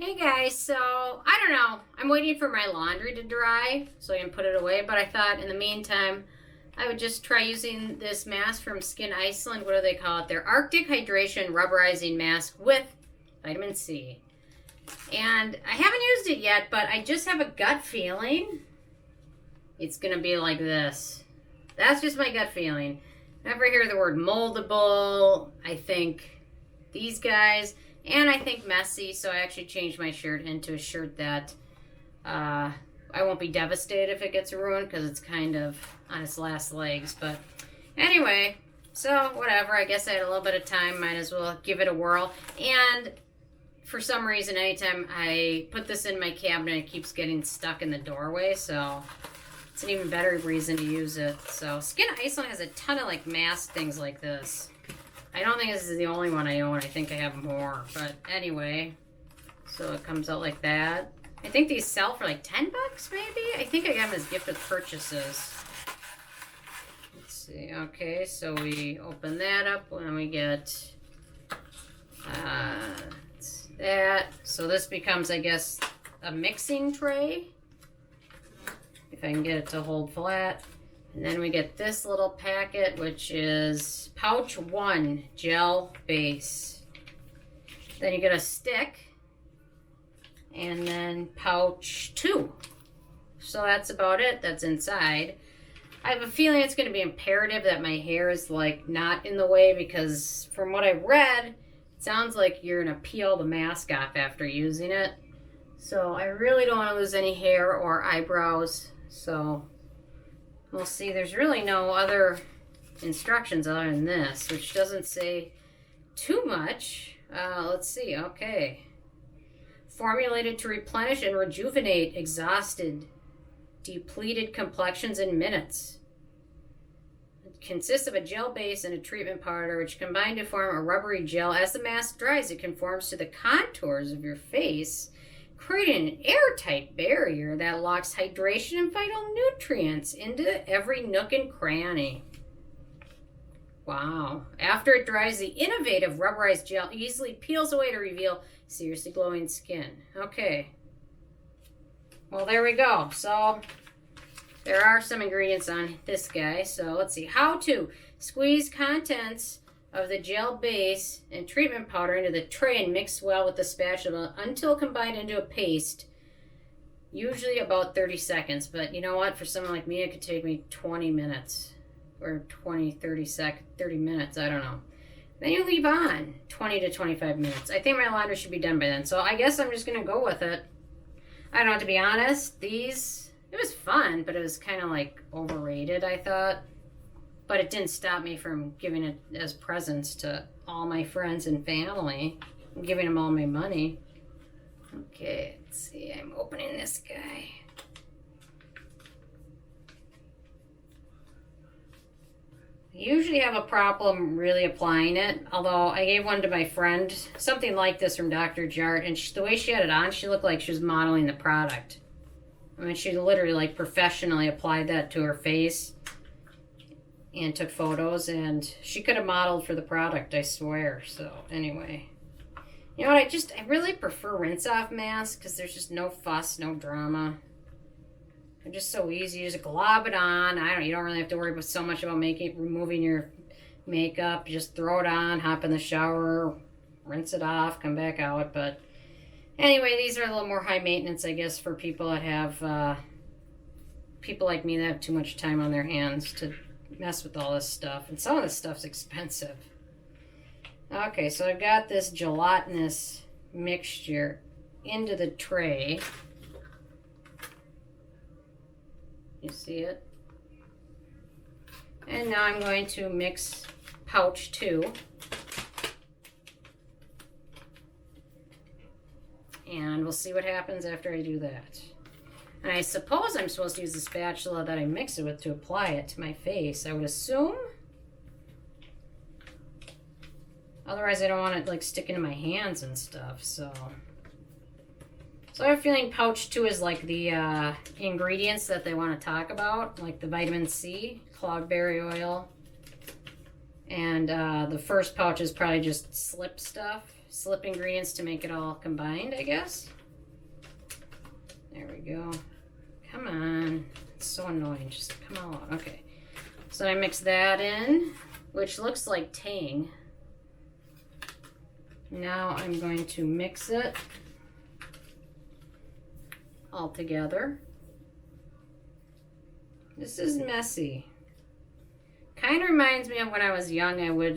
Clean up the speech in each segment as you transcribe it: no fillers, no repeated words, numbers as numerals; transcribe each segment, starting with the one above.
Hey guys, so I don't know. I'm waiting for my laundry to dry so I can put it away, but I thought in the meantime I would just try using this mask from Skyn Iceland. What do they call it? Their Arctic Hydration Rubberizing Mask with vitamin C. And I haven't used it yet, but I just have a gut feeling it's going to be like this. That's just my gut feeling. Whenever I hear the word moldable, I think these guys. And I think messy, so I actually changed my shirt into a shirt that I won't be devastated if it gets ruined because it's kind of on its last legs. But anyway, so whatever. I guess I had a little bit of time. Might as well give it a whirl. And for some reason, anytime I put this in my cabinet, it keeps getting stuck in the doorway. So it's an even better reason to use it. So Skyn Iceland has a ton of like mask things like this. I don't think this is the only one I own. I think I have more. But anyway, so it comes out like that. I think these sell for like 10 bucks maybe? I think I got them as gift with purchases. Let's see. Okay, so we open that up and we get that. So this becomes, I guess, a mixing tray. If I can get it to hold flat. And then we get this little packet, which is pouch 1 gel base. Then you get a stick. And then pouch 2. So that's about it. That's inside. I have a feeling it's going to be imperative that my hair is like not in the way because from what I've read, it sounds like you're going to peel the mask off after using it. So I really don't want to lose any hair or eyebrows. So we'll see. There's really no other instructions other than this, which doesn't say too much. Let's see. Okay. Formulated to replenish and rejuvenate exhausted, depleted complexions in minutes. It consists of a gel base and a treatment powder, which combine to form a rubbery gel. As the mask dries, it conforms to the contours of your face, creating an airtight barrier that locks hydration and vital nutrients into every nook and cranny. Wow. After it dries, the innovative rubberized gel easily peels away to reveal seriously glowing skin. Okay. Well, there we go. So there are some ingredients on this guy. So let's see. How to squeeze contents of the gel base and treatment powder into the tray and mix well with the spatula until combined into a paste. Usually about 30 seconds. But you know what? For someone like me, it could take me 20 minutes. Or 30 minutes. I don't know. Then you leave on 20 to 25 minutes. I think my laundry should be done by then. So I guess I'm just going to go with it. I don't know, to be honest. These, it was fun, but it was kind of like overrated, I thought. But it didn't stop me from giving it as presents to all my friends and family. I'm giving them all my money. Okay, let's see. I'm opening this guy. I usually have a problem really applying it, although I gave one to my friend, something like this from Dr. Jart, and the way she had it on, she looked like she was modeling the product. I mean, she literally like professionally applied that to her face and took photos, and she could have modeled for the product, I swear. So anyway, you know what, I really prefer rinse-off masks because there's just no fuss, no drama. They're just so easy. You just glob it on. You don't really have to worry about so much about removing your makeup. You just throw it on, hop in the shower, rinse it off, come back out. But anyway, these are a little more high maintenance, I guess, for people that have, people like me that have too much time on their hands to mess with all this stuff. And some of this stuff's expensive. Okay, so I've got this gelatinous mixture into the tray. You see it? And now I'm going to mix pouch 2. And we'll see what happens after I do that. And I suppose I'm supposed to use the spatula that I mix it with to apply it to my face, I would assume. Otherwise I don't want it like sticking to my hands and stuff, so I have a feeling pouch 2 is like the ingredients that they want to talk about, like the vitamin C, cloudberry oil, and the first pouch is probably just slip stuff. slip ingredients to make it all combined, I guess. There we go. Come on. It's so annoying. Just come on. Okay. So I mix that in, which looks like Tang. Now I'm going to mix it all together. This is messy. Kind of reminds me of when I was young. I would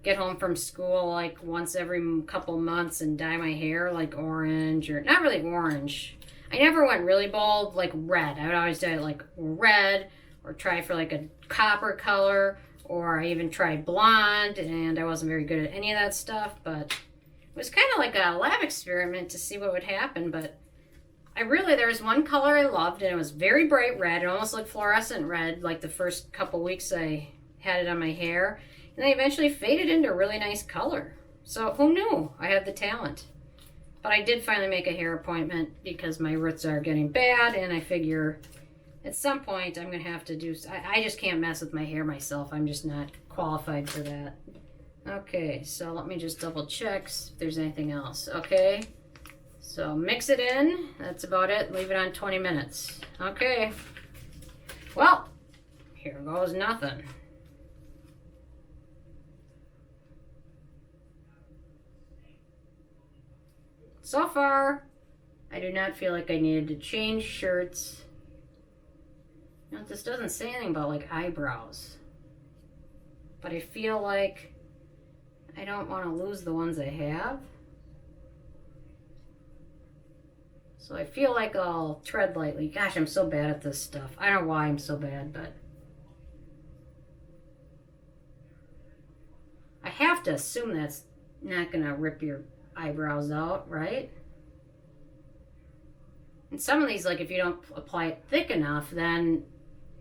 get home from school like once every couple months and dye my hair like orange, or not really orange. I never went really bold, like red. I would always dye it like red, or try for like a copper color, or I even tried blonde, and I wasn't very good at any of that stuff, but it was kind of like a lab experiment to see what would happen. But there was one color I loved, and it was very bright red. It almost looked fluorescent red, like the first couple weeks I had it on my hair. And then eventually faded into a really nice color. So who knew? I had the talent. But I did finally make a hair appointment because my roots are getting bad, and I figure at some point I'm going to have to do... I just can't mess with my hair myself. I'm just not qualified for that. Okay, so let me just double check if there's anything else. Okay, so mix it in. That's about it. Leave it on 20 minutes. Okay. Well, here goes nothing. So far, I do not feel like I needed to change shirts. You know, this doesn't say anything about like eyebrows. But I feel like I don't want to lose the ones I have. So I feel like I'll tread lightly. Gosh, I'm so bad at this stuff. I don't know why I'm so bad, but I have to assume that's not going to rip your eyebrows out, right? And some of these, like if you don't apply it thick enough, then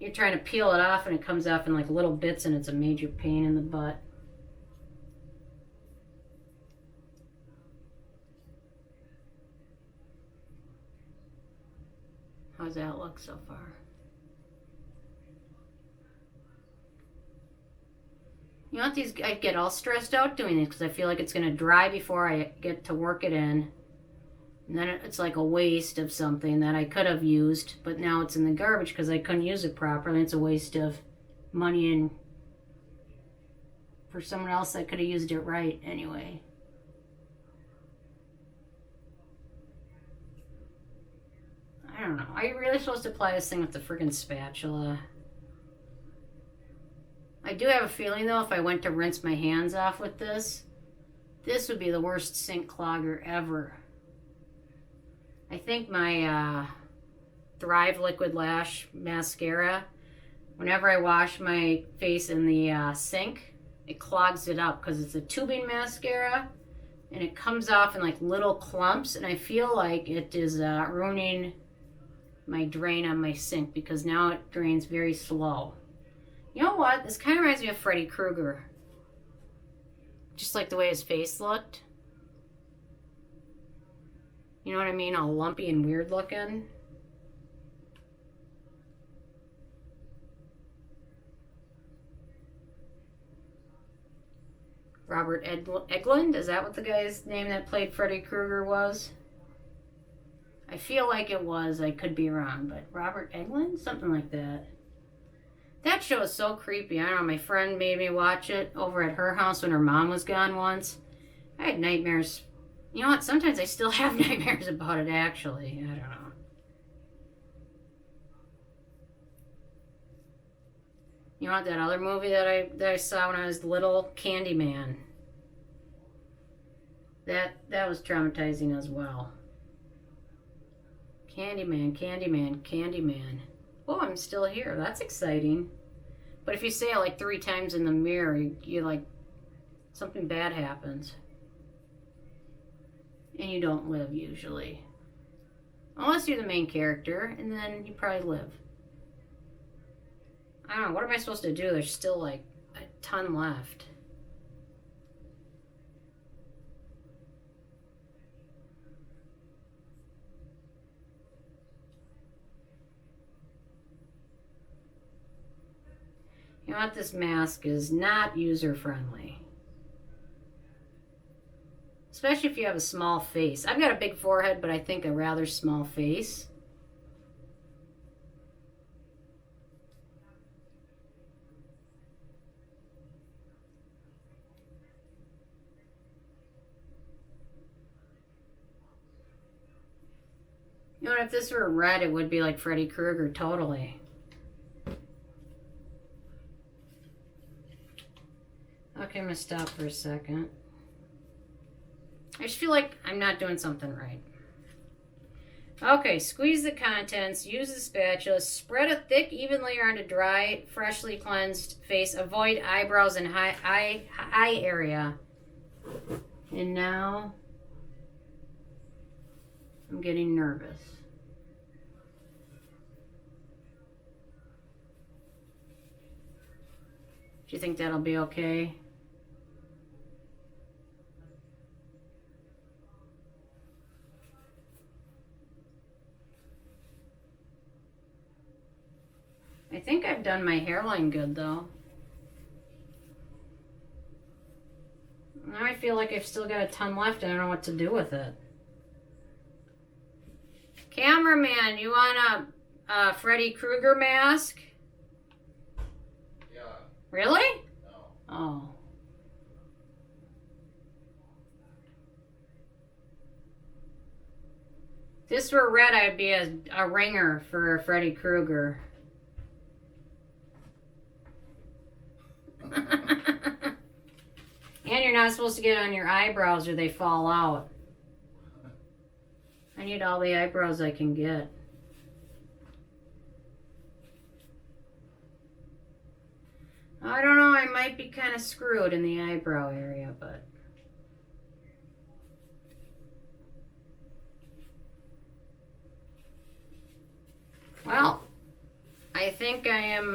you're trying to peel it off and it comes off in like little bits, and it's a major pain in the butt. How's that look so far? You know what, I get all stressed out doing this because I feel like it's going to dry before I get to work it in. And then it's like a waste of something that I could have used, but now it's in the garbage because I couldn't use it properly. It's a waste of money and for someone else that could have used it right anyway. I don't know. Are you really supposed to apply this thing with the friggin' spatula? I do have a feeling, though, if I went to rinse my hands off with this, this would be the worst sink clogger ever. I think my Thrive Liquid Lash Mascara, whenever I wash my face in the sink, it clogs it up because it's a tubing mascara, and it comes off in like little clumps, and I feel like it is ruining my drain on my sink because now it drains very slow. You know what? This kind of reminds me of Freddy Krueger. Just like the way his face looked. You know what I mean? All lumpy and weird looking. Robert Englund? Is that what the guy's name that played Freddy Krueger was? I feel like it was. I could be wrong, but Robert Englund? Something like that. That show is so creepy. I don't know, my friend made me watch it over at her house when her mom was gone once. I had nightmares. You know what? Sometimes I still have nightmares about it, actually. I don't know. You know what? That other movie that I saw when I was little, Candyman. That was traumatizing as well. Candyman, Candyman, Candyman. Oh, I'm still here. That's exciting. But if you say it like 3 times in the mirror, you like, something bad happens. And you don't live, usually. Unless you're the main character, and then you probably live. I don't know, what am I supposed to do? There's still like a ton left. You know what? This mask is not user-friendly. especially if you have a small face. I've got a big forehead, but I think a rather small face. You know, if this were red, it would be like Freddy Krueger, totally. Okay, I'm gonna stop for a second. I just feel like I'm not doing something right. Okay, squeeze the contents, use the spatula, spread a thick, even layer onto dry, freshly cleansed face. Avoid eyebrows and eye area. And now, I'm getting nervous. Do you think that'll be okay? I think I've done my hairline good though. Now I feel like I've still got a ton left and I don't know what to do with it. Cameraman, you want a Freddy Krueger mask? Yeah. Really? No. Oh. If this were red, I'd be a ringer for Freddy Krueger. And you're not supposed to get on your eyebrows or they fall out. I need all the eyebrows I can get. I don't know, I might be kind of screwed in the eyebrow area, but... Well, I think I am,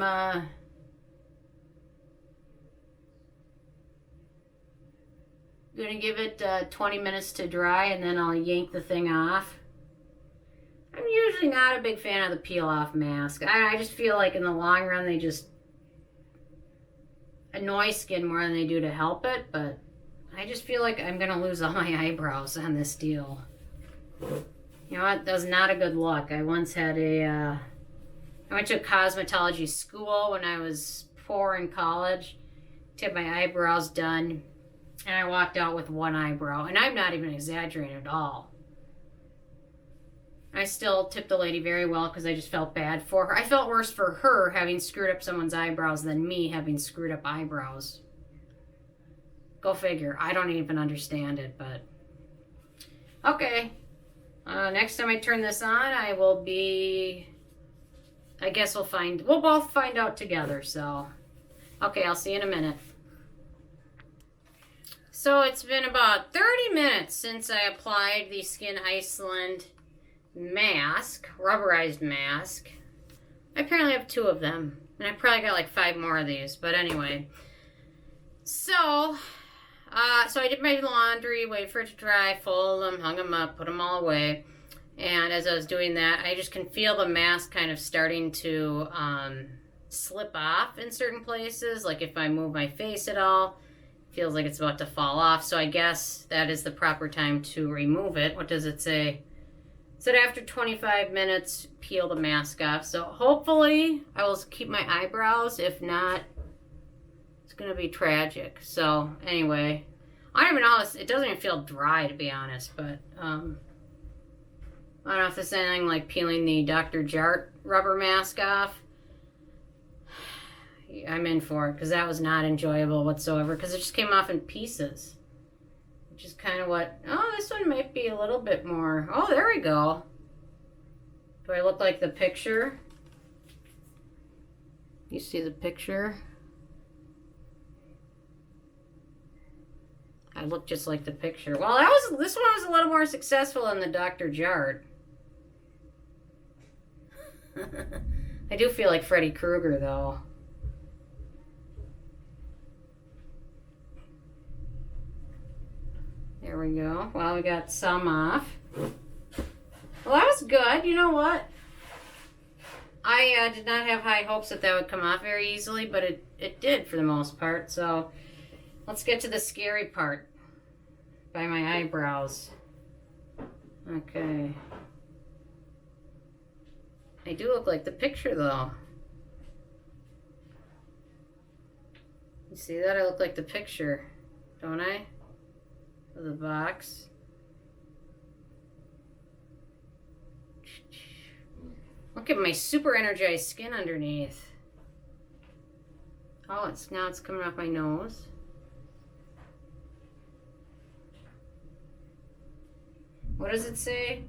gonna give it 20 minutes to dry and then I'll yank the thing off. I'm usually not a big fan of the peel-off mask. I just feel like in the long run they just annoy skin more than they do to help it, but I just feel like I'm gonna lose all my eyebrows on this deal. You know what? That's not a good look. I once had I went to a cosmetology school when I was poor in college to have my eyebrows done, and I walked out with one eyebrow, and I'm not even exaggerating at all. I still tipped the lady very well because I just felt bad for her. I felt worse for her having screwed up someone's eyebrows than me having screwed up eyebrows. Go figure. I don't even understand it, but... Okay. Next time I turn this on, I will be... I guess we'll both find out together, so... Okay, I'll see you in a minute. So it's been about 30 minutes since I applied the Skyn Iceland mask, rubberized mask. I apparently have 2 of them, and I probably got like 5 more of these, but anyway. So I did my laundry, waited for it to dry, folded them, hung them up, put them all away. And as I was doing that, I just can feel the mask kind of starting to slip off in certain places. Like if I move my face at all, it feels like it's about to fall off. So I guess that is the proper time to remove it. What does it say? It said after 25 minutes, peel the mask off. So hopefully I will keep my eyebrows. If not, it's going to be tragic. So anyway, I don't even know. It doesn't even feel dry, to be honest. But I don't know if this is anything like peeling the Dr. Jart rubber mask off. I'm in for it because that was not enjoyable whatsoever because it just came off in pieces. Which is kind of what... Oh, this one might be a little bit more... Oh, there we go. Do I look like the picture? You see the picture? I look just like the picture. Well, this one was a little more successful than the Dr. Jart. I do feel like Freddy Krueger, though. There we go. Well, we got some off. Well, that was good. You know what? I did not have high hopes that would come off very easily, but it did for the most part. So let's get to the scary part. by my eyebrows. Okay. I do look like the picture though. You see that? I look like the picture, don't I? Of the box. Look at my super energized skin underneath. Oh, now it's coming off my nose. What does it say?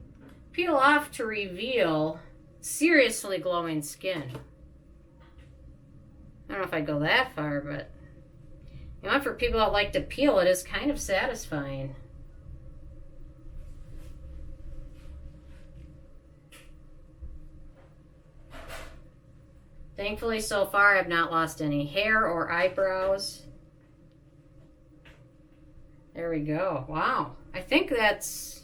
Peel off to reveal seriously glowing skin. I don't know if I'd go that far, but you know, for people that like to peel, it is kind of satisfying. Thankfully, so far, I've not lost any hair or eyebrows. There we go. Wow. I think that's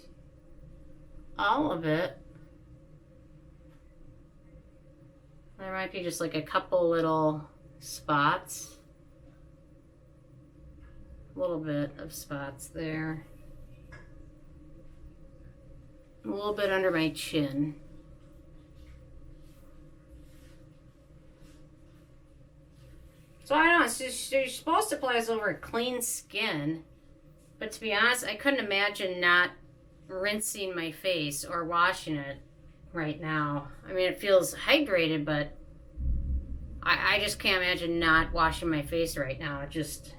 all of it. There might be just like a couple little spots. A little bit of spots there. A little bit under my chin. So I don't know, it's just, you're supposed to apply this over clean skin, but to be honest, I couldn't imagine not rinsing my face or washing it right now. I mean, it feels hydrated, but I just can't imagine not washing my face right now. It just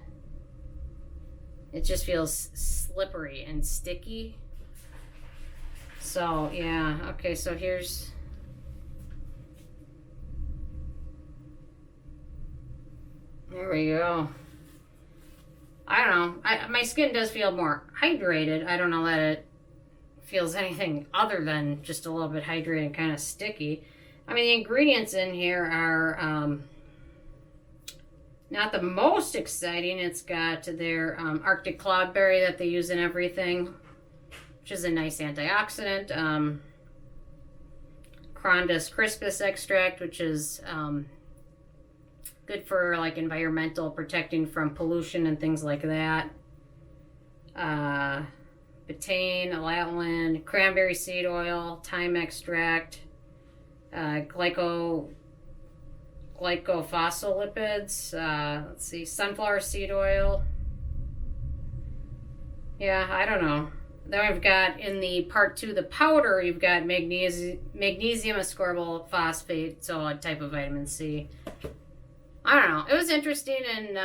feels slippery and sticky. So yeah, okay, so here's there we go. I don't know. My skin does feel more hydrated. I don't know that it feels anything other than just a little bit hydrated and kind of sticky. I mean, the ingredients in here are not the most exciting. It's got their Arctic Cloudberry that they use in everything, which is a nice antioxidant. Chondrus Crispus extract, which is good for like environmental, protecting from pollution and things like that. Betaine, Allantoin, cranberry seed oil, thyme extract, glycophospholipids, let's see, sunflower seed oil. Yeah, I don't know. Then we've got in the part 2, the powder, you've got magnesium ascorbyl phosphate, so a type of vitamin C. I don't know. It was interesting and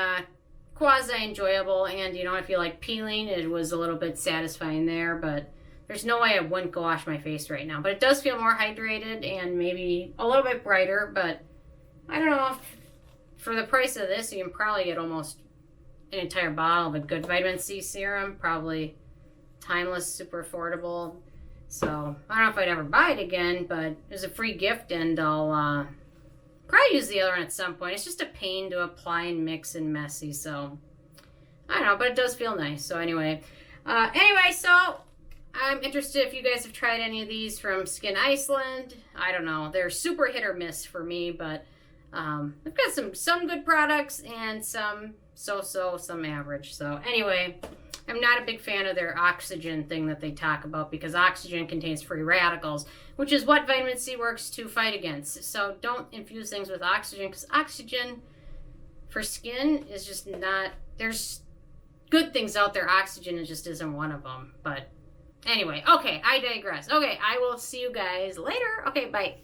quasi-enjoyable, and you know, if you like peeling, it was a little bit satisfying there, but there's no way I wouldn't go wash my face right now. But it does feel more hydrated and maybe a little bit brighter, but I don't know. For the price of this, you can probably get almost an entire bottle of a good vitamin C serum, probably timeless, super affordable. So I don't know if I'd ever buy it again, but it was a free gift, and I'll probably use the other one at some point. It's just a pain to apply and mix and messy, so I don't know, but it does feel nice. So anyway, so I'm interested if you guys have tried any of these from Skyn Iceland. I don't know, they're super hit or miss for me, but they've got some good products and some some average. So anyway, I'm not a big fan of their oxygen thing that they talk about, because oxygen contains free radicals, which is what vitamin C works to fight against. So don't infuse things with oxygen, because oxygen for skin is just not, there's good things out there. Oxygen just isn't one of them. But anyway, okay, I digress. Okay, I will see you guys later. Okay, bye.